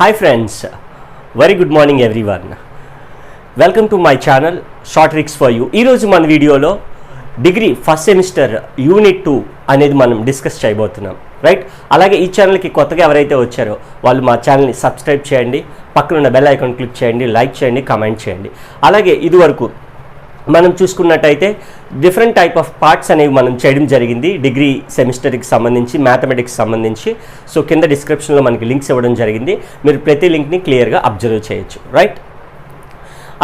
Hi friends, very good morning everyone. Welcome to my channel Short Tricks for You. ఈ రోజు మన వీడియోలో degree first semester unit 2 అనేది మనం డిస్కస్ చేయబోతున్నాం, రైట్? అలాగే ఈ ఛానల్కి కొత్తగా ఎవరైతే వచ్చారో వాళ్ళు మా ఛానల్ని సబ్స్క్రైబ్ చేయండి, పక్కన ఉన్న బెల్ ఐకాన్ క్లిక్ చేయండి, లైక్ చేయండి, కామెంట్ చేయండి. అలాగే ఇదివరకు మనం చూసుకున్నట్టయితే డిఫరెంట్ టైప్ ఆఫ్ పార్ట్స్ అనేవి మనం చేయడం జరిగింది డిగ్రీ సెమిస్టర్కి సంబంధించి, మ్యాథమెటిక్స్ సంబంధించి. సో కింద డిస్క్రిప్షన్లో మనకి లింక్స్ ఇవ్వడం జరిగింది, మీరు ప్రతి లింక్ని క్లియర్గా అబ్జర్వ్ చేయొచ్చు, రైట్?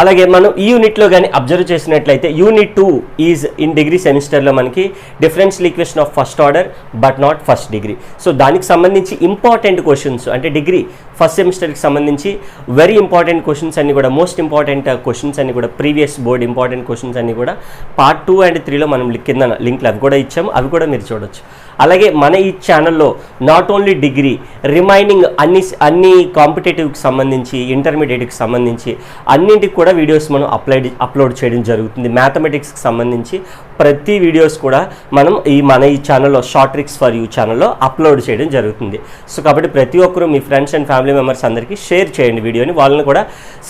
అలాగే మనం ఈ యూనిట్లో కానీ అబ్జర్వ్ చేసినట్లయితే యూనిట్ 2 ఈజ్ ఇన్ డిగ్రీ సెమిస్టర్లో మనకి differential equation of first order but not first degree. So దానికి సంబంధించి ఇంపార్టెంట్ క్వశ్చన్స్, అంటే డిగ్రీ ఫస్ట్ సెమిస్టర్కి సంబంధించి వెరీ ఇంపార్టెంట్ క్వశ్చన్స్ అన్ని కూడా, మోస్ట్ ఇంపార్టెంట్ క్వశ్చన్స్ అన్ని కూడా, ప్రీవియస్ బోర్డ్ ఇంపార్టెంట్ క్వశ్చన్స్ అన్ని కూడా పార్ట్ 2 అండ్ 3లో మనం కింద లింక్లు అవి కూడా ఇచ్చాము, అవి కూడా మీరు చూడొచ్చు. అలాగే మన ఈ ఛానల్లో నాట్ ఓన్లీ డిగ్రీ, రిమైనింగ్ అన్ని కాంపిటేటివ్కి సంబంధించి, ఇంటర్మీడియట్కి సంబంధించి అన్నింటికి కూడా వీడియోస్ మనం అప్లోడ్ చేయడం జరుగుతుంది. మ్యాథమెటిక్స్కి సంబంధించి ప్రతి వీడియోస్ కూడా మనం మన ఈ ఛానల్లో షార్ట్ ట్రిక్స్ ఫర్ యూ ఛానల్లో అప్లోడ్ చేయడం జరుగుతుంది. సో కాబట్టి ప్రతి ఒక్కరూ మీ ఫ్రెండ్స్ అండ్ ఫ్యామిలీ మెంబర్స్ అందరికీ షేర్ చేయండి వీడియోని, వాళ్ళని కూడా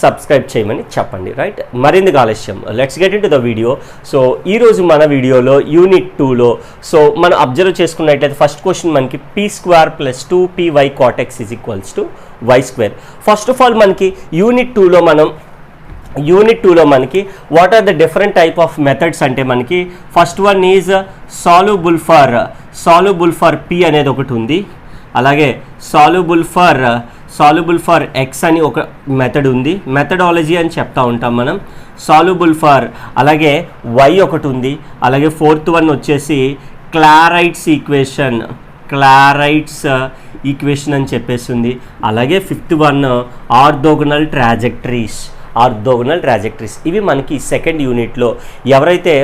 సబ్స్క్రైబ్ చేయమని చెప్పండి, రైట్? మరింత ఆలస్యం, let's get in to the video. So ఈరోజు మన వీడియోలో యూనిట్ 2లో సో మనం అబ్జర్వ్ చేసుకున్నట్లయితే ఫస్ట్ క్వశ్చన్ మనకి p² + 2py cot x = y². First of all మనకి యూనిట్ 2లో మనకి what are the different type of methods అంటే మనకి first one is soluble for p అనేది ఒకటి ఉంది. అలాగే సాల్యుబుల్ ఫర్ x అని ఒక మెథడ్ ఉంది, మెథడాలజీ అని చెప్తా ఉంటాం మనం. సాల్యుబుల్ ఫర్ అలాగే y ఒకటి ఉంది. అలాగే ఫోర్త్ వన్ వచ్చేసి క్లారైట్స్ ఈక్వేషన్ అని చెప్పేసి ఉంది. అలాగే ఫిఫ్త్ వన్ ఆర్థోగనల్ ట్రాజెక్టరీస్. ఇవి మనకి సెకండ్ యూనిట్లో ఎవరైతే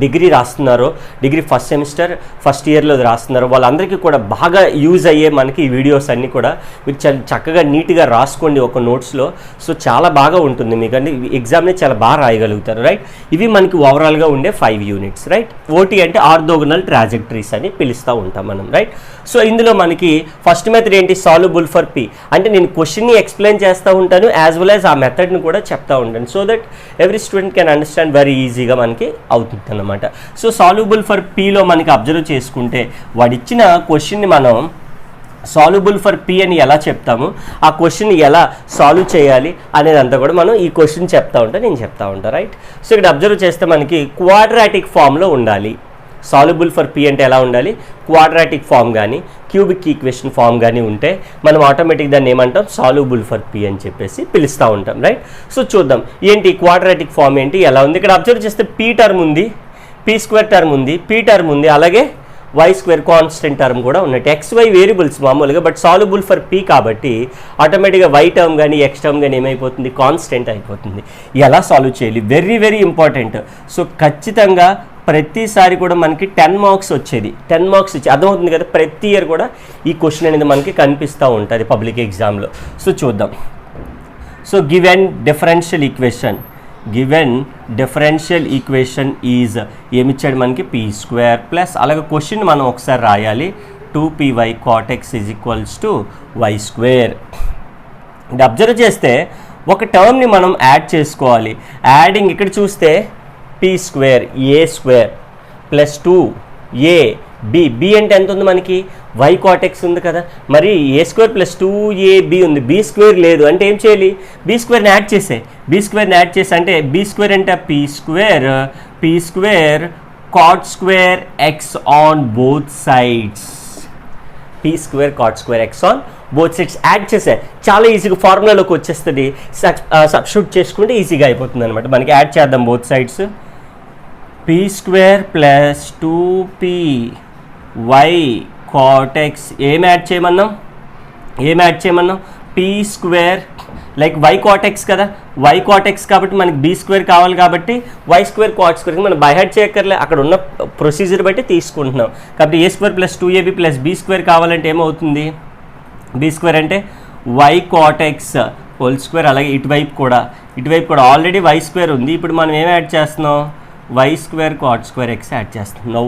డిగ్రీ రాస్తున్నారో, డిగ్రీ ఫస్ట్ సెమిస్టర్ ఫస్ట్ ఇయర్లో రాస్తున్నారో వాళ్ళందరికీ కూడా బాగా యూజ్ అయ్యే మనకి ఈ వీడియోస్ అన్నీ కూడా మీరు చాలా చక్కగా నీట్గా రాసుకోండి ఒక నోట్స్లో. సో చాలా బాగా ఉంటుంది మీకు, అంటే ఎగ్జామ్ని చాలా బాగా రాయగలుగుతారు, రైట్? ఇవి మనకి ఓవరాల్గా ఉండే 5 యూనిట్స్, రైట్? ఓటీ అంటే ఆర్థోగనల్ ట్రాజెక్టరీస్ అని పిలుస్తూ ఉంటాం మనం, రైట్? సో ఇందులో మనకి ఫస్ట్ మెథడ్ ఏంటి? Soluble for p. అంటే నేను క్వశ్చన్ని ఎక్స్ప్లెయిన్ చేస్తూ ఉంటాను యాజ్ వెల్ యాజ్ ఆ మెథడ్ని కూడా చెప్తా ఉంటాను, so that every student can understand very ఈజీగా మనకి అవుతుంది అన్నమాట. సో సాల్యుబుల్ ఫర్ pలో మనకి అబ్జర్వ్ చేసుకుంటే వాడిచ్చిన క్వశ్చన్ని మనం సాల్యుబుల్ ఫర్ p అని ఎలా చెప్తాము, ఆ క్వశ్చన్ ఎలా సాల్వ్ చేయాలి అనేది అంతా కూడా మనం ఈ క్వశ్చన్ నేను చెప్తా ఉంటా, రైట్? సో ఇక్కడ అబ్జర్వ్ చేస్తే మనకి క్వాడ్రాటిక్ ఫామ్లో ఉండాలి. సాల్యుబుల్ ఫర్ p అంటే ఎలా ఉండాలి? క్వాడ్రాటిక్ ఫామ్ కానీ క్యూబిక్ ఈక్వేషన్ ఫామ్ కానీ ఉంటే మనం ఆటోమేటిక్ దాన్ని ఏమంటాం? సాల్యుబుల్ ఫర్ p అని చెప్పేసి పిలుస్తూ ఉంటాం, రైట్? సో చూద్దాం ఏంటి క్వాడ్రాటిక్ ఫామ్ ఏంటి, ఎలా ఉంది. ఇక్కడ అబ్జర్వ్ చేస్తే p టర్మ్ ఉంది, p² టర్మ్ ఉంది, p టర్మ్ ఉంది, అలాగే y² కాన్స్టెంట్ టర్మ్ కూడా ఉన్నట్టు. xy వేరియబుల్స్ మామూలుగా, బట్ సాల్యుబుల్ ఫర్ p కాబట్టి ఆటోమేటిక్గా y టర్మ్ కానీ x టర్మ్ కానీ ఏమైపోతుంది? కాన్స్టెంట్ అయిపోతుంది. ఎలా సాల్వ్ చేయాలి? Very very important. సో ఖచ్చితంగా ప్రతిసారి కూడా మనకి 10 మార్క్స్ వచ్చేది, 10 మార్క్స్ వచ్చి అర్థమవుతుంది కదా. ప్రతి ఇయర్ కూడా ఈ క్వశ్చన్ అనేది మనకి కనిపిస్తూ ఉంటుంది పబ్లిక్ ఎగ్జామ్లో. సో చూద్దాం. So given differential equation is ఏమిచ్చాడు మనకి? p² ప్లస్ అలాగే క్వశ్చన్ మనం ఒకసారి రాయాలి, 2py cot x = y². ఇది అబ్జర్వ్ చేస్తే ఒక టర్మ్ని మనం యాడ్ చేసుకోవాలి. యాడింగ్ ఇక్కడ చూస్తే p² a² + 2ab అంటే ఎంత ఉంది మనకి? y cot x ఉంది కదా, మరి a² + 2ab ఉంది, b² లేదు అంటే ఏం చేయాలి? b²ని యాడ్ చేసే, అంటే b² అంటే p² cot² x on both sides. p² cot² x on both sides add చేసే చాలా ఈజీగా ఫార్ములాలోకి వచ్చేస్తుంది. సబ్స్టిట్యూట్ చేసుకుంటే ఈజీగా అయిపోతుంది అనమాట. మనకి యాడ్ చేద్దాం both sides. p² + 2py cot x ఏం యాడ్ చేయమన్నాం? p² like y cot x కదా, y cot x కాబట్టి మనకి b² కావాలి కాబట్టి y² cot² మనం బై హార్ట్ చేయక్కర్లే, అక్కడ ఉన్న ప్రొసీజర్ బట్టి తీసుకుంటున్నాం. కాబట్టి a² + 2ab + b² కావాలంటే ఏమవుతుంది? b² అంటే y cot x (2). అలాగే ఇటువైపు కూడా ఆల్రెడీ y² ఉంది, ఇప్పుడు మనం ఏం యాడ్ చేస్తున్నాం? y² cot² x యాడ్ చేస్తున్నాం. Now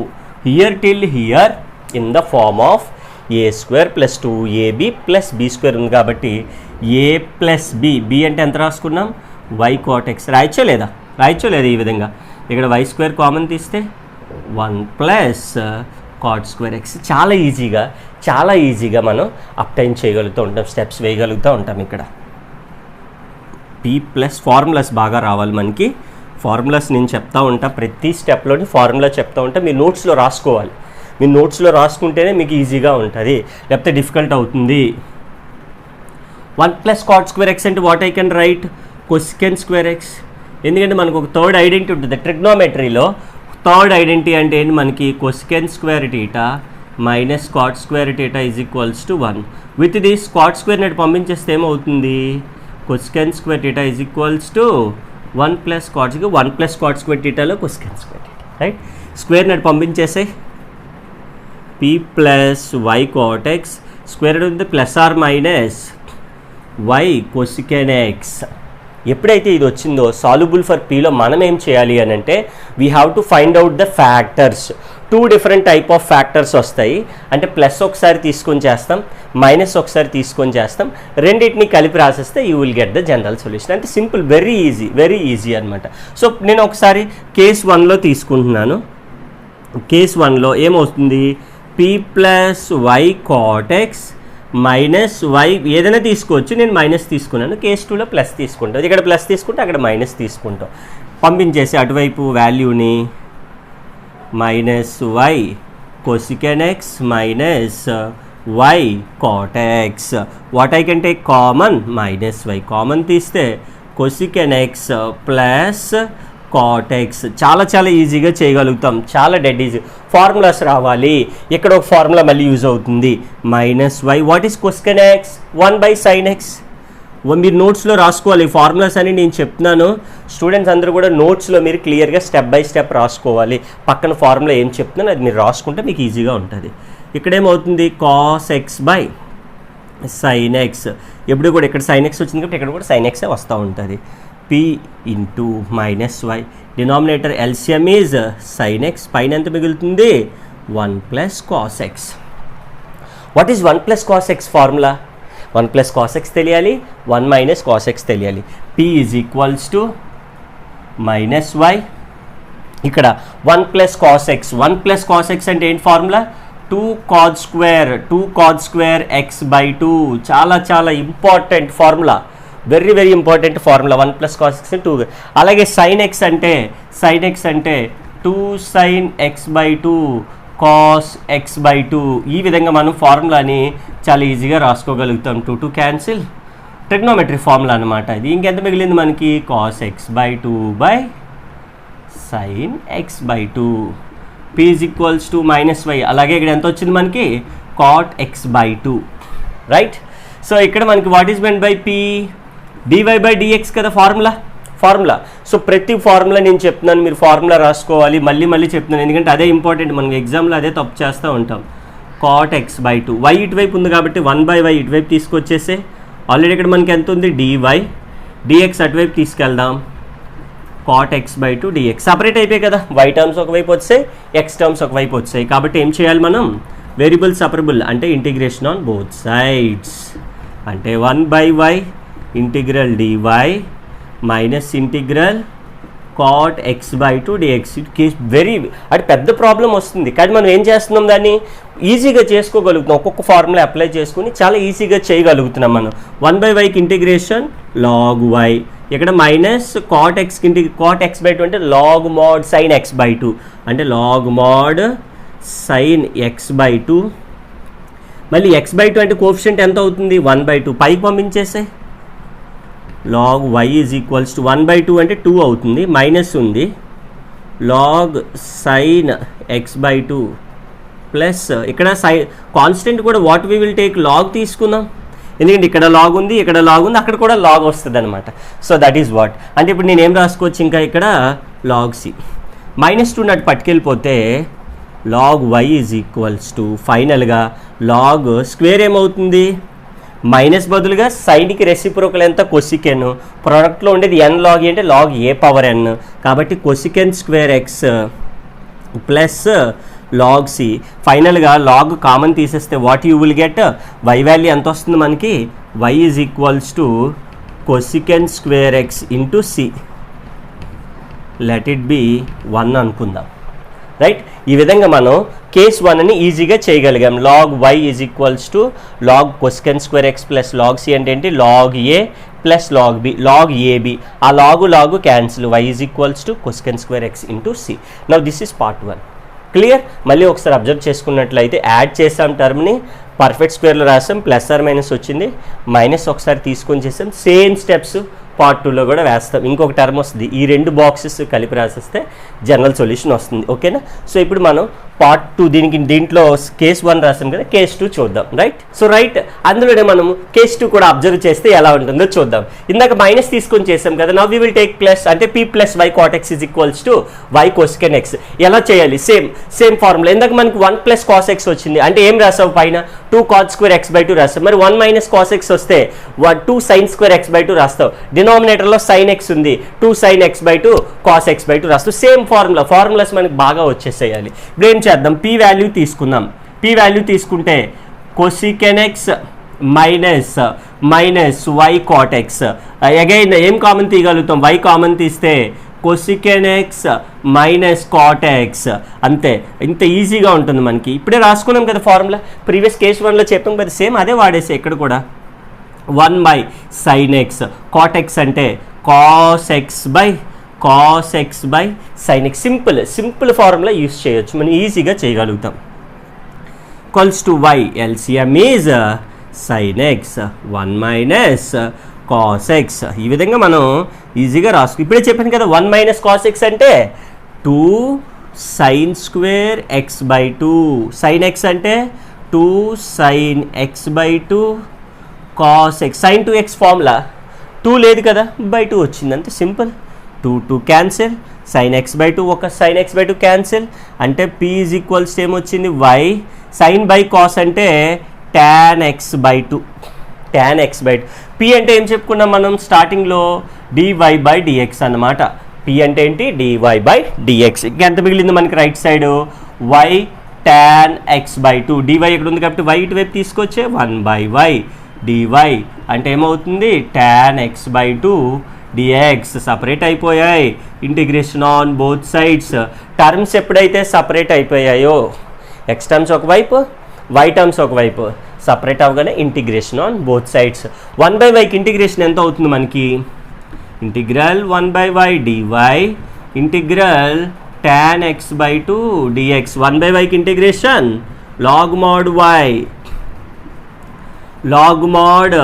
here till here in the form of A square plus 2ab plus B square ఉంది కాబట్టి ఏ ప్లస్ బి అంటే ఎంత రాసుకున్నాం వై కాట్ ఎక్స్ రాయచ్చో లేదా ఈ విధంగా. ఇక్కడ వై స్క్వేర్ కామన్ తీస్తే 1 ప్లస్ కాట్ స్క్వేర్ ఎక్స్. చాలా ఈజీగా మనం అప్టైన్ చేయగలుగుతూ ఉంటాం, స్టెప్స్ వేయగలుగుతూ ఉంటాం. ఇక్కడ పీ ప్లస్ ఫార్ములాస్ బాగా రావాలి మనకి. ఫార్ములాస్ నేను చెప్తా ఉంటా, ప్రతి స్టెప్లోని ఫార్ములా చెప్తా ఉంటా. మీరు నోట్స్లో రాసుకోవాలి. మీరు నోట్స్లో రాసుకుంటేనే మీకు ఈజీగా ఉంటుంది, లేకపోతే డిఫికల్ట్ అవుతుంది. 1 ప్లస్ కాట్ స్క్వేర్ ఎక్స్ అంటే what I can write cosec square X. ఎందుకంటే మనకు ఒక థర్డ్ ఐడెంటిటీ ఉంటుంది ట్రిగ్నోమెట్రీలో. థర్డ్ ఐడెంటిటీ అంటే ఏంటి మనకి cosec square theta minus cot square theta is equals to 1. With this cot square net పంపించేస్తే ఏమవుతుంది cosecant square theta is equals to 1 plus cot square. 1 plus cot square టీటాలో cosecant square theta right. Square net పంపించేసే p plus y cot x square ఉంది plus or minus y cosecant x. ఎప్పుడైతే ఇది వచ్చిందో soluble for పీలో మనం ఏం చేయాలి అని అంటే we have to find out the factors. 2 different type of factors వస్తాయి. అంటే ప్లస్ ఒకసారి తీసుకొని చేస్తాం, మైనస్ ఒకసారి తీసుకొని చేస్తాం. రెండింటిని కలిపి రాసేస్తే you will get the general solution. అంటే సింపుల్, వెరీ ఈజీ అనమాట. సో నేను ఒకసారి కేస్ 1లో తీసుకుంటున్నాను. కేస్ 1లో ఏమవుతుంది p plus y cot x minus y ఏదైనా తీసుకోవచ్చు. నేను మైనస్ తీసుకున్నాను. కేస్ 2లో ప్లస్ తీసుకుంటాం. ఇక్కడ ప్లస్ తీసుకుంటే అక్కడ మైనస్ తీసుకుంటాం. పంపించేసి అటువైపు వాల్యూని minus y cosecant x minus y cot x. What I can take common minus y common తీస్తే cosecant x plus cot x. చాలా ఈజీగా చేయగలుగుతాం, చాలా డెడ్ ఈజీ. ఫార్ములాస్ రావాలి. ఇక్కడ ఒక ఫార్ములా మళ్ళీ యూజ్ అవుతుంది minus y. What is cosecant x 1/sin x. మీరు నోట్స్లో రాసుకోవాలి ఫార్ములాస్ అని నేను చెప్తున్నాను. స్టూడెంట్స్ అందరూ కూడా నోట్స్లో మీరు క్లియర్గా స్టెప్ బై స్టెప్ రాసుకోవాలి. పక్కన ఫార్ములా ఏం చెప్తున్నాను అది మీరు రాసుకుంటే మీకు ఈజీగా ఉంటుంది. ఇక్కడేమవుతుంది cos x by sine x. ఎప్పుడు కూడా ఇక్కడ సైన్ ఎక్స్ వచ్చింది కాబట్టి ఇక్కడ కూడా సైన్ ఎక్సే వస్తూ ఉంటుంది. p into minus y. Denominator LCM is sine x. పైన ఎంత మిగులుతుంది 1 plus cos x. What is 1 plus cos x formula? 1 plus cos x తెలియాలి, 1 మైనస్ కాస్ ఎక్స్ తెలియాలి. p is equals to minus y. ఇక్కడ 1 plus cos x. 1 plus cos x అంటే ఏంటి formula 2 cos square x by 2. చాలా important formula, very important formula. 1 plus cos X 2. అలాగే sign x అంటే 2 sin x by 2 cos x by 2. ఈ విధంగా మనం ఫార్ములాని చాలా ఈజీగా రాసుకోగలుగుతాం. 2 క్యాన్సిల్, ట్రిగ్నోమెట్రీ ఫార్ములా అనమాట ఇది. ఇంకెంత మిగిలింది మనకి cos x by 2 by sine x by 2. p is equals to minus y. అలాగే ఇక్కడ ఎంత వచ్చింది మనకి cot x by 2 right. So ఇక్కడ మనకి what is mean by p dy by dx కదా ఫార్ములా. సో ప్రతి ఫార్ములా నేను చెప్తున్నాను, మీరు ఫార్ములా రాసుకోవాలి. మళ్ళీ చెప్తున్నాను ఎందుకంటే అదే ఇంపార్టెంట్. మనం ఎగ్జామ్లో అదే తప్పు చేస్తూ ఉంటాం. కాట్ ఎక్స్ బై 2 వై ఇటువైపు ఉంది కాబట్టి 1/y ఇటువైపు తీసుకొచ్చేసే. ఆల్రెడీ ఇక్కడ మనకి ఎంత ఉంది dy, dx అటువైపు తీసుకెళ్దాం. Cot x by 2 dx separate అయిపోయాయి కదా. y టర్మ్స్ ఒకవైపు వచ్చాయి, x టర్మ్స్ ఒకవైపు వచ్చాయి. కాబట్టి ఏం చేయాలి మనం వేరియబుల్ సపరబుల్ అంటే ఇంటిగ్రేషన్ ఆన్ బోత్ సైడ్స్. అంటే 1/y integral dy minus integral cot x by 2 dx. Very అంటే పెద్ద ప్రాబ్లం వస్తుంది కానీ మనం ఏం చేస్తున్నాం దాన్ని ఈజీగా చేసుకోగలుగుతున్నాం. ఒక్కొక్క ఫార్ములా అప్లై చేసుకుని చాలా ఈజీగా చేయగలుగుతున్నాం మనం. 1/yకి ఇంటిగ్రేషన్ లాగ్ y. ఇక్కడ మైనస్ కాట్ ఎక్స్ బై 2 అంటే log mod sine x by 2 అంటే log mod sine x by 2. మళ్ళీ ఎక్స్ బై 2 అంటే కోఎఫిషియంట్ ఎంత అవుతుంది 1/2. పైకి పంపించేసే log y is equals to 1/2 అంటే 2 అవుతుంది. మైనస్ ఉంది log sine x by 2 plus ఇక్కడ కాన్స్టెంట్ కూడా what we will take log తీసుకుందాం. ఎందుకంటే ఇక్కడ లాగ్ ఉంది, అక్కడ కూడా లాగ్ వస్తుంది అనమాట. So that is what. అంటే ఇప్పుడు నేను ఏం రాసుకోవచ్చు ఇంకా ఇక్కడ లాగ్ సి. -2 అటు పట్టుకెళ్ళిపోతే log y is equals to ఫైనల్గా లాగ్ స్క్వేర్ ఏమవుతుంది మైనస్ బదులుగా సైడ్కి రెసిప్రోకల్ ఎంత కొసికెన్. ప్రోడక్ట్లో ఉండేది n log అంటే లాగ్ a పవర్ n. కాబట్టి cosecant square x plus log C. ఫైనల్గా లాగ్ కామన్ తీసేస్తే what you will get, y value ఎంత వస్తుంది మనకి, y is equals to cosecant square x into C. Let it be 1 అనుకుందాం, right. ఈ విధంగా మనం కేస్ 1ని ఈజీగా చేయగలిగాం. Log y is equals to log cosecant square x plus log C అంటే ఏంటి, లాగ్ ఏ plus log B, log AB. ఆ log cancel, y is equals to cosecant square x into C. Now this is part 1. Clear. మళ్ళీ ఒకసారి observe చేసుకున్నట్లయితే add చేసాం టర్మ్ని, perfect స్క్వేర్లో రాసాం, plus or minus వచ్చింది, minus ఒకసారి తీసుకొని చేసాం. సేమ్ స్టెప్స్ పార్ట్ 2లో కూడా వేస్తాం. ఇంకొక టర్మ్ వస్తుంది, ఈ 2 బాక్సెస్ కలిపి రాసేస్తే జనరల్ సొల్యూషన్ వస్తుంది. ఓకేనా. సో ఇప్పుడు మనం పార్ట్ 2 దీంట్లో కేస్ 1 రాసాం కదా, కేస్ 2 చూద్దాం, రైట్. సో రైట్, అందులోనే మనం కేస్ 2 కూడా అబ్జర్వ్ చేస్తే ఎలా ఉంటుందో చూద్దాం. ఇందాక మైనస్ తీసుకొని చేసాం కదా, now we will take plus, అంటే p plus y cot x is equals to y cosecant x. ఎలా చేయాలి, సేమ్ ఫార్ములా. ఇందాక మనకి 1 ప్లస్ కాస్ ఎక్స్ వచ్చింది, అంటే ఏం రాసావు పైన 2 కాట్ స్క్వేర్ ఎక్స్ బై 2 రాస్తావు. మరి 1 మైనస్ కాస్ ఎక్స్ వస్తే 2 సైన్ స్క్వేర్ ఎక్స్ బై 2 రాస్తావు. డినామినేటర్లో సైన్ ఎక్స్ ఉంది, 2 sine x by 2 cos x by 2 రాస్తావు. సేమ్ ఫార్ములాస్ మనకి బాగా వచ్చేసేయాలి. ఇప్పుడు ఏం చేద్దాం, పీ వాల్యూ తీసుకుందాం. పీ వాల్యూ తీసుకుంటే cosecant x minus y cot x. Again ఏం కామన్ తీయగలుగుతాం, వై కామన్ తీస్తే cosecant x minus cot x. అంతే, ఇంత ఈజీగా ఉంటుంది మనకి. ఇప్పుడే రాసుకున్నాం కదా ఫార్ములా, ప్రీవియస్ కేస్ 1లో చెప్పాం కదా, సేమ్ అదే వాడేసి ఇక్కడ కూడా 1 by sine x, cot x అంటే cos x by sine x. Simple formula use చేయొచ్చు, మనం ఈజీగా చేయగలుగుతాం. Equals to y, LCM is sine x 1 minus cos x. ఈ విధంగా మనం ఈజీగా రాసుకో. ఇప్పుడే చెప్పాను కదా, 1 మైనస్ కాస్ ఎక్స్ అంటే 2 sine square x by 2, sine x అంటే 2 sine x by 2 cos x. Sine 2x formula 2 లేదు కదా, బై 2 వచ్చింది, అంతే simple. 2 cancel, sine x by 2 ఒక సైన్ ఎక్స్ బై 2 క్యాన్సిల్, అంటే పీ ఈజ్ ఈక్వల్స్ ఏమొచ్చింది, వై. సైన్ బై కాస్ అంటే tan x by 2, P అంటే ఏం చెప్పుకున్నాం మనం స్టార్టింగ్లో, డివై బై డిఎక్స్ అన్నమాట. పీ అంటే ఏంటి, డివై బై డిఎక్స్. ఇంకెంత మిగిలింది మనకి right side, y tan x by 2. Dy ఇక్కడ ఉంది కాబట్టి వై ఇటువైపు తీసుకొచ్చే 1 బై వై డివై అంటే ఏమవుతుంది, tan x by 2 dx. Separate అయిపోయాయి, integration on both sides. Terms ఎప్పుడైతే సపరేట్ అయిపోయాయో, ఎక్స్ టర్మ్స్ ఒకవైపు, వై టర్మ్స్ ఒకవైపు, సపరేట్ అవగానే integration on both sides. 1 by వైకి ఇంటిగ్రేషన్ ఎంత అవుతుంది మనకి, integral 1 by y dy integral tan x by 2 dx. 1 by వైకి integration log mod y, log mod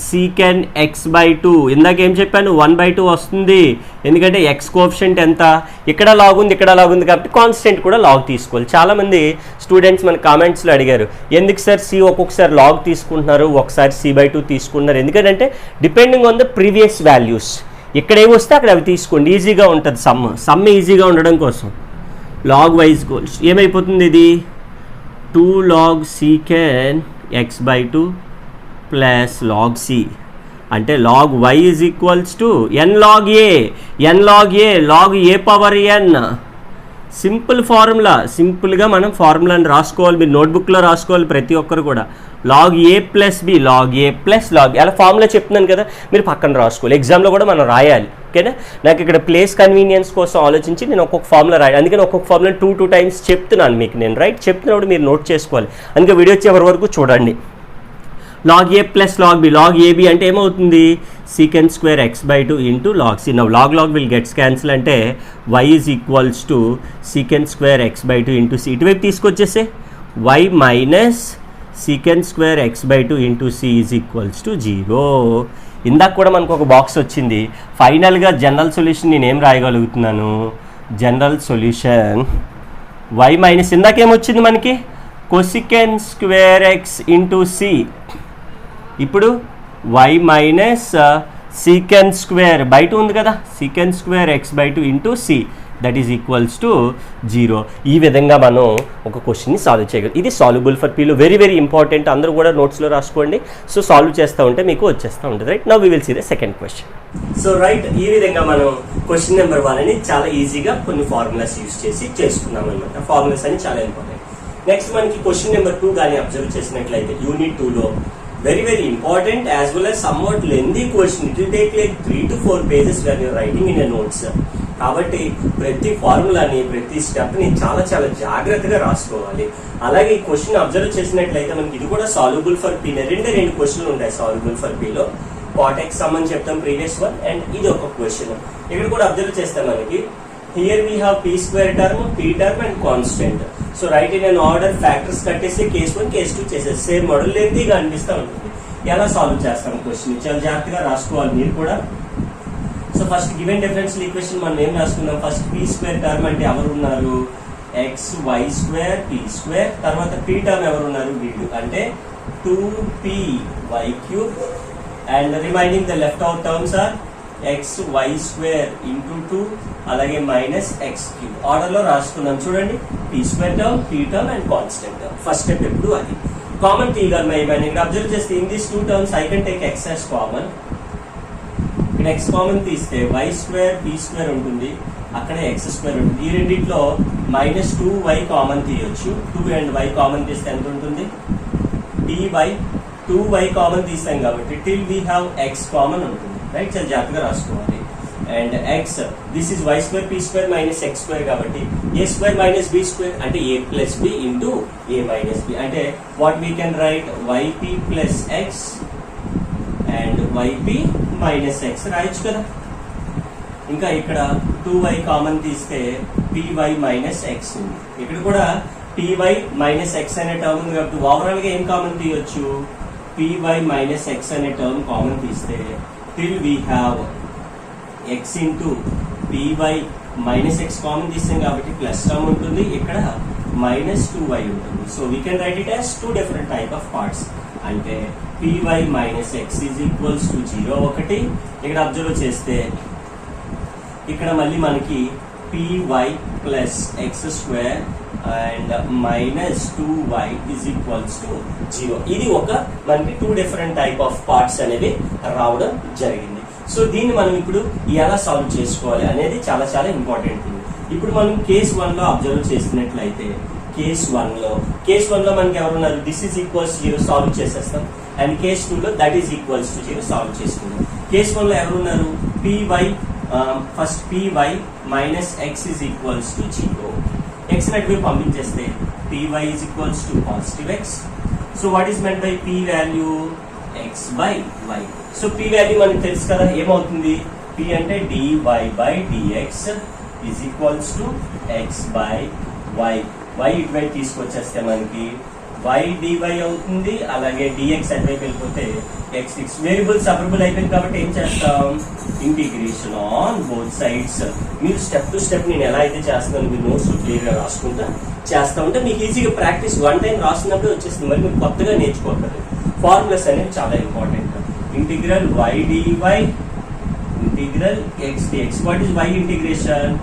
sec x by 2. ఇందాక ఏం చెప్పాను, 1 బై 2 వస్తుంది, ఎందుకంటే ఎక్స్ కోఎఫిషియంట్ ఎంత, ఇక్కడ లాగ్ ఉంది కాబట్టి కాన్స్టెంట్ కూడా లాగ్ తీసుకోవాలి. చాలామంది స్టూడెంట్స్ మన కామెంట్స్లో అడిగారు, ఎందుకు సార్ సి ఒక్కొక్కసారి లాగ్ తీసుకుంటున్నారు, ఒకసారి సి బై 2 తీసుకుంటున్నారు. ఎందుకంటే depending on the previous values, ఇక్కడ ఏమి వస్తే అక్కడ అవి తీసుకోండి, ఈజీగా ఉంటుంది. సమ్ ఈజీగా ఉండడం కోసం లాగ్ వైజ్ గోల్స్ ఏమైపోతుంది, ఇది 2 log sec x by 2 plus log C అంటే log y is equals to n log a log a power n. Simple formula, సింపుల్గా మనం ఫార్ములాని రాసుకోవాలి, మీరు నోట్బుక్లో రాసుకోవాలి ప్రతి ఒక్కరు కూడా. లాగ్ ఏ ప్లస్ బి, లాగ్ ఏ ప్లస్ లాగ్, అలా ఫార్ములా చెప్తున్నాను కదా, మీరు పక్కన రాసుకోవాలి. ఎగ్జామ్లో కూడా మనం రాయాలి, ఓకేనా. నాకు ఇక్కడ ప్లేస్ కన్వీనియన్స్ కోసం ఆలోచించి నేను ఒక్కొక్క ఫార్ములా రాయాలి, అందుకని ఒక్కొక్క ఫార్ములా 2 టైమ్స్ చెప్తున్నాను మీకు నేను, రైట్. చెప్తున్నప్పుడు మీరు నోట్ చేసుకోవాలి, అందుకే వీడియో చివరి వరకు చూడండి. లాగ్ ఏ plus log B, log ab అంటే ఏమవుతుంది, sec square x by 2 into log c. Now log will gets cancel, అంటే y is equals to sec square x by 2 into c. ఇటువైపు తీసుకొచ్చేసే y minus sec square x by 2 into c is equals to 0. ఇందాక కూడా మనకు ఒక box వచ్చింది. ఫైనల్గా general solution నేను ఏం రాయగలుగుతున్నాను, జనరల్ సొల్యూషన్ వై మైనస్ ఇందాకేమొచ్చింది మనకి cosec square x into c. ఇప్పుడు y minus sec square by 2 ఉంది కదా, sec square x by 2 into c. That is equals to 0. ఈ విధంగా మనం ఒక క్వశ్చన్ని సాల్వ్ చేయగలం. ఇది సాల్యుబుల్ ఫర్ పీలో వెరీ వెరీ ఇంపార్టెంట్. అందరూ కూడా నోట్స్లో రాసుకోండి. సో సాల్వ్ చేస్తూ ఉంటే మీకు వచ్చేస్తూ ఉంటుంది. Right, now we will see the second question. So right, ఈ విధంగా మనం క్వశ్చన్ నెంబర్ 1 అని చాలా ఈజీగా కొన్ని ఫార్ములాస్ యూజ్ చేసి చేసుకున్నాం అనమాట. ఫార్ములాస్ అని చాలా ఇంపార్టెంట్. నెక్స్ట్ మనకి క్వశ్చన్ నెంబర్ 2 కానీ అబ్జర్వ్ చేసినట్లయితే యూనిట్ 2లో very very important as well as somewhat lengthy question. It will take like 3 to 4 pages when you are writing in a notes. కాబట్టి ప్రతి ఫార్ములాని ప్రతి స్టెప్ని చాలా చాలా జాగ్రత్తగా రాసుకోవాలి. అలాగే ఈ క్వశ్చన్ అబ్జర్వ్ చేసినట్లయితే మనకి ఇది కూడా సాల్యుబుల్ ఫర్ పీ. రెండు క్వశ్చన్లు ఉంటాయి సాల్యుబుల్ ఫర్ పీలో. కాట్ ఎక్స్ సమ్ అని చెప్తాం ప్రీవియస్ వన్, అండ్ ఇది ఒక క్వశ్చన్. ఇక్కడ కూడా అబ్జర్వ్ చేస్తే మనకి here we have P square term, P term and constant. So right in an order factors కట్టేసి కేస్ 1 కేస్ 2 చేసేసి సేమ్ మోడల్ లెంతీగా అనిపిస్తూ ఉంటుంది. ఎలా సాల్వ్ చేస్తాం క్వశ్చన్ చాలా జాగ్రత్తగా రాసుకోవాలి మీరు కూడా. So first given differential equation మనం ఏం రాసుకుందాం. ఫస్ట్ పీ స్క్వేర్ టర్మ్ అంటే ఎవరు ఉన్నారు, x y square P square. తర్వాత పీ టర్మ్ ఎవరు ఉన్నారు, వీళ్ళు అంటే 2py cube. And remaining the left out terms are x y square into 2 అలాగే మైనస్ ఎక్స్ క్యూబ్. ఆర్డర్లో రాసుకున్నాం చూడండి. P square term, P term and constant term. First step ఎప్పుడు అది కామన్ తీయగలమా ఏమైనా. ఇక్కడ అబ్జర్వ్ చేస్తే in these 2 terms I can take X as common. ఇక్కడ ఎక్స్ కామన్ తీస్తే వై స్క్వేర్ పీ స్క్వేర్ ఉంటుంది, అక్కడ ఎక్స్ స్క్వేర్ ఉంటుంది. ఈ రెండింటిలో మైనస్ 2y కామన్ తీయొచ్చు. 2 అండ్ y కామన్ తీస్తే ఎంత ఉంటుంది, dy. 2y కామన్ తీస్తాం కాబట్టి till we have x common ఉంటుంది. రైట్, చాలా జాగ్రత్తగా రాసుకోవాలి. And x this is y square P square minus x square కాబట్టి A square minus B square అంటే A plus B into A minus B. అంటే what we can write y p plus x and y p minus x రాయొచ్చు కదా. ఇంకా ఇక్కడ 2y common తీస్తే py minus X ఉంది. ఇక్కడ కూడా py మైనస్ ఎక్స్ అనే టర్మ్ ఉంది కాబట్టి ఓవరాల్ గా ఏం కామన్ తీయొచ్చు, py మైనస్ ఎక్స్ అనే టర్మ్ కామన్ తీస్తే till we have x into py minus X common తీస్తాం కాబట్టి ప్లస్ టర్మ్ ఉంటుంది, ఇక్కడ మైనస్ 2y ఉంటుంది. So we can right it as 2 different type of parts. అంటే py minus x is equals to 0 ఒకటి. ఇక్కడ observe చేస్తే ఇక్కడ మళ్ళీ మనకి py plus X square and minus 2y is equals to 0. ఇది ఒక మనకి 2 డిఫరెంట్ టైప్ ఆఫ్ పార్ట్స్ అనేవి రావడం జరిగింది. సో దీన్ని మనం ఇప్పుడు ఎలా సాల్వ్ చేసుకోవాలి అనేది చాలా చాలా ఇంపార్టెంట్ థింగ్. ఇప్పుడు మనం కేస్ 1 లో అబ్జర్వ్ చేసినట్లయితే కేస్ 1 లో మనకి ఎవరున్నారు, దిస్ ఈజ్ ఈక్వల్స్ 0 సాల్వ్ చేసేస్తాం. అండ్ కేస్ 2 లో that is equals to 0 solve చేసుకుందాం. కేస్ 1 లో ఎవరున్నారు, py first py minus x is equals to 0. X అటువైపు పంపించేస్తే py is equals to positive x. So what is meant by p value, x by y. So p value మనకు తెలుసు కదా, ఏమవుతుంది, p అంటే dy by dx is equals to x by why. y ఇటువైపు తీసుకొచ్చేస్తే మనకి y dy అవుతుంది, అలాగే dx అటువైపు వెళ్ళిపోతే x. వేరియబుల్ సపరబుల్ అయిపోయింది కాబట్టి ఏం చేస్తాం, ఇంటిగ్రేషన్ ఆన్ బోత్ సైడ్స్. మీరు స్టెప్ టు స్టెప్ నేను ఎలా అయితే చేస్తున్నాను మీరు నోట్స్ క్లియర్ గా రాసుకుంటా చేస్తా ఉంటే మీకు ఈజీగా ప్రాక్టీస్ 1 టైం రాసినప్పుడు వచ్చేస్తుంది. మరి మీరు కొత్తగా నేర్చుకోవాలి. ఫార్ములాస్ అనేవి చాలా important. Integral y dy integral x dx. What is y integration,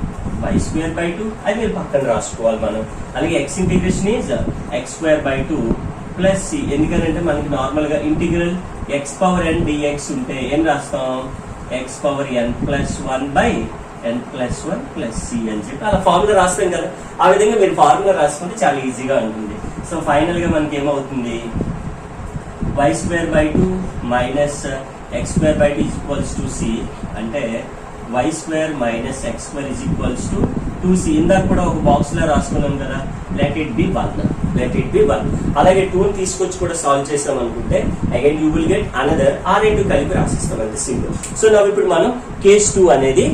y square by 2 అది మీరు పక్కన రాసుకోవాలి మనం. అలాగే x integration is x square by 2 plus c. ఎందుకంటే మనకి నార్మల్ గా integral x power n dx ఉంటే ఏం రాస్తాం, x power n plus 1 by n plus 1 plus c అని చెప్పి అలా ఫార్ములా రాస్తాం కదా. ఆ విధంగా మీరు ఫార్ములా రాసుకుంటే చాలా ఈజీగా ఉంటుంది. సో ఫైనల్ గా మనకి ఏమవుతుంది, y square by 2 minus x square by 2 is equals to c. అంటే y square minus x square is equals to 2c. ఇందాక కూడా ఒక బాక్స్ లో రాసుకున్నాం కదా, లెట్ ఇట్ బి 1. అలాగే 2 ని తీసుకొచ్చి కూడా సాల్వ్ చేసాం అనుకుంటే again you will get another ఆ రెండు కలిపి రాసిస్తాం అంతే, సింపుల్. సో నా ఇప్పుడు మనం కేస్ 2 అనేది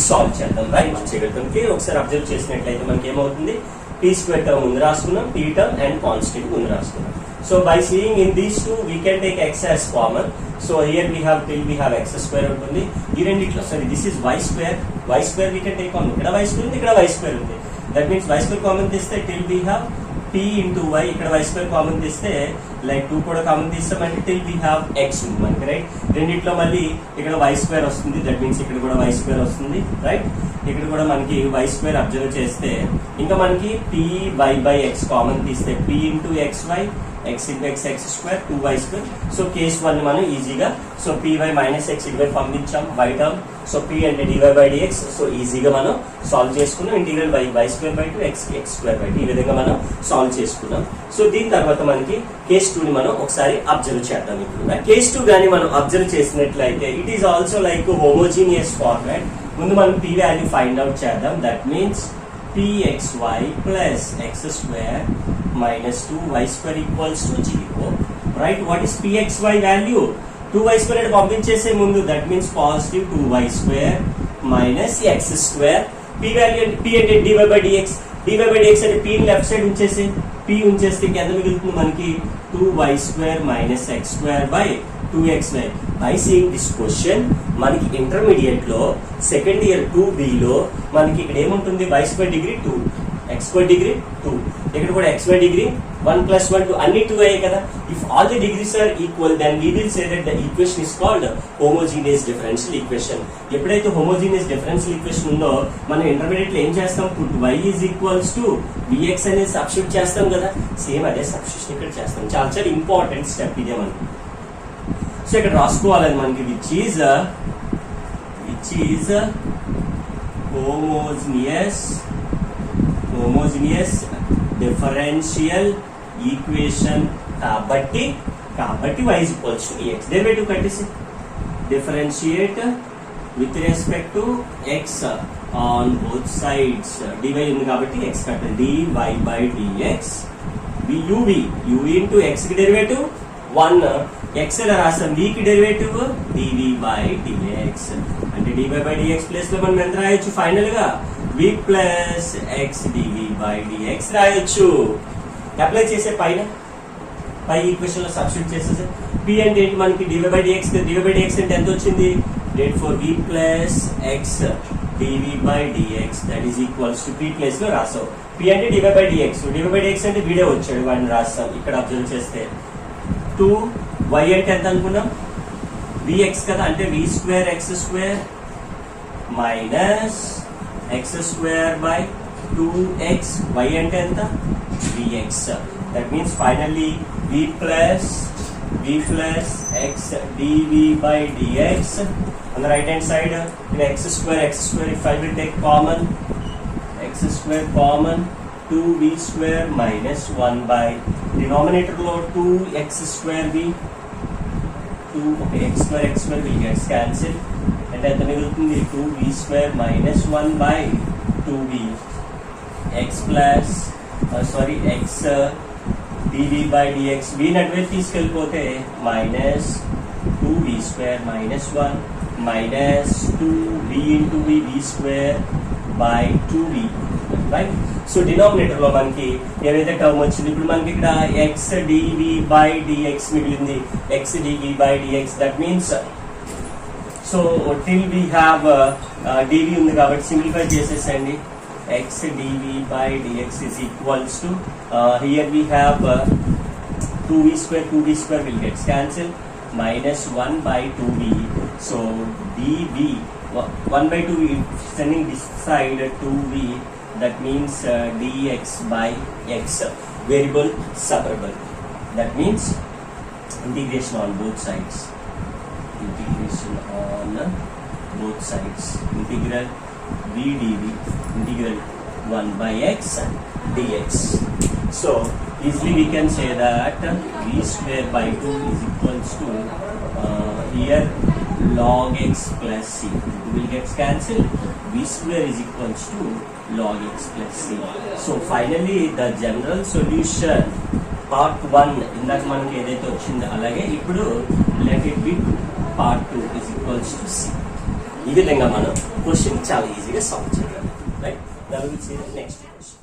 సాల్వ్ చేద్దాం. రైట్, చేయగలుగుతాం. ఒకసారి అబ్జర్వ్ చేసినట్లయితే మనకి ఏమవుతుంది, p స్క్వేర్ టర్మ్ ముందు రాసుకున్నాం, p టర్మ్ అండ్ కాన్స్టెంట్ ముందు రాసుకున్నాం. So by seeing in these 2 we can take x as common. So here we have till we have x square ఉంటుంది. ఈ రెండిట్లో సరే this is y square we can take common. ఇక్కడ y square ఉంది, ఇక్కడ y square ఉంది. That means y square common తీస్తే till we have p ఇంటూ వై, ఇక్కడ వై స్క్వేర్ కామన్ తీస్తే లైక్ 2 కూడా కామన్ తీస్తామంటే టిల్ వీ హ్యావ్ ఎక్స్ ఉంది మనకి, రైట్. రెండిట్లో మళ్ళీ ఇక్కడ వై స్క్వేర్ వస్తుంది, దట్ మీన్స్ ఇక్కడ కూడా వై స్క్వేర్ వస్తుంది, రైట్. ఇక్కడ కూడా మనకి వై స్క్వేర్ అబ్జర్వ్ చేస్తే ఇంకా మనకి p y by x common తీస్తే p into x y x into x x square 2y square. So case 1 మనం ఈజీగా so p y minus x ఇటువైపు పంపించాం బై టర్మ్. సో పీ అంటే డివై బై డిఎక్స్. సో ఈజీగా మనం solve చేసుకున్నాం. Integral y square by 2 x x square by 2 ఈ విధంగా మనం సాల్వ్ చేసుకున్నాం. సో దీని తర్వాత మనకి కేస్ 2 ని మనం ఒకసారి అబ్జర్వ్ చేద్దాం. ఇప్పుడు కేస్ 2 గానీ మనం అబ్జర్వ్ చేసినట్లయితే it is also like homogeneous format. ముందు మనం పీ వాల్యూ ఫైండ్ అవుట్ చేద్దాం. That means pxy plus x square minus 2y square equals to 0. Right? What is pxy value? 2y square అంటే పంపించేసే ముందు, that means positive 2y square minus x square. p value అంటే p అంటే dy by dx. dy by dx అంటే p ని left side ఉంచేసి p ఉంచేస్తే కింద మిగులుతుంది మనకి 2y square minus x square by 2xy. By seeing this question మనకి intermediate లో సెకండ్ ఇయర్ 2b లో మనకి ఇక్కడ ఏముంటుంది y square degree 2 x square degree 2, ఇక్కడ కూడా x స్క్వేర్ డిగ్రీ 1 + 1 2 అన్ని 2 అయ్యాయి కదా. If all the degrees are equal then we will say that the equation is called homogeneous differential equation. ఎప్పుడైతే హోమోజీనియస్ డిఫరెన్షియల్ ఈక్వేషన్ ఉందో మనం ఇంటర్మీడియట్ లో ఏం చేస్తాం, put y is equals to vx అనేది సబ్స్టిట్యూట్ చేస్తాం కదా. సేమ్ అదే సబ్స్టిట్యూషన్ ఇక్కడ చేస్తాం. చాలా చాలా ఇంపార్టెంట్ స్టెప్ ఇదే మనకి. సో ఇక్కడ రాసుకోవాలని మనకి which is homogeneous differential equation కాబట్టి y is equals to x. Derivative కట్టేసి differentiate with respect to x on both sides. dy ఉంది కాబట్టి x కట్టాలి. dy by dx uv into x కి డెరివేటివ్ 1, x ఎలా రాసాం v కి డెరివేటివ్ dv by dx. అంటే dy by dx ప్లేస్ లో మనం ఎంత రాయొచ్చు, ఫైనల్ గా v plus x dv by dx రాయొచ్చు. అప్లై చేసే పై ఈక్వేషన్ లో సబ్స్టిట్యూట్ చేసేసి p అంటే ఏంటి మనకి dy by dx. dy by dx అంటే ఎంత వచ్చింది, date for v plus x dv by dx that is equals to p place లో రాసావు. p అంటే dy by dx, dy by dx అంటే వీడే వచ్చాడు వాడిని రాస్తాం. ఇక్కడ అబ్జర్వ్ చేస్తే 2 y అంటే ఎంత అనుకున్నాం, vx కదా, అంటే v square x square minus x square by 2x. y అంటే ఎంత, vx. That means finally v plus x dv by dx. on the right hand side x square if I will take common x square common 2v square minus 1 by denominator లో 2x square v 2 okay x square will get cancelled and ఎంత మిగులుతుంది 2v square minus 1 by 2v x plus x dv by dx v నటువైపు తీసుకెళ్ళిపోతే minus 2v square minus 1 minus 2v into v square by 2v. Right. So denominator లో మనకి ఏదైతే term వచ్చింది, ఇప్పుడు మనకి ఇక్కడ x dv by dx మిగిలింది. x dv by dx that means so till we have dv ఉంది కాబట్టి simplify చేసేసండి. x dv by dx is equals to here we have 2v square will get cancelled minus 1 by 2v. So dv 1 by 2v sending this side 2v. That means dx by x variable separable. That means integration on both sides. Integral v dv integral 1 by x dx. So easily we can say that v square by 2 is equals to here log x plus c. It will get cancelled. V square is equals to log x plus c. So finally the general solution part 1 ఇందాక మనకి ఏదైతే వచ్చిందో అలాగే ఇప్పుడు let it be part 2 is equals to c. ఈ విధంగా మనం question చాలా ఈజీగా సాల్వ్ చేయగలం. Right. Now we will see the next question.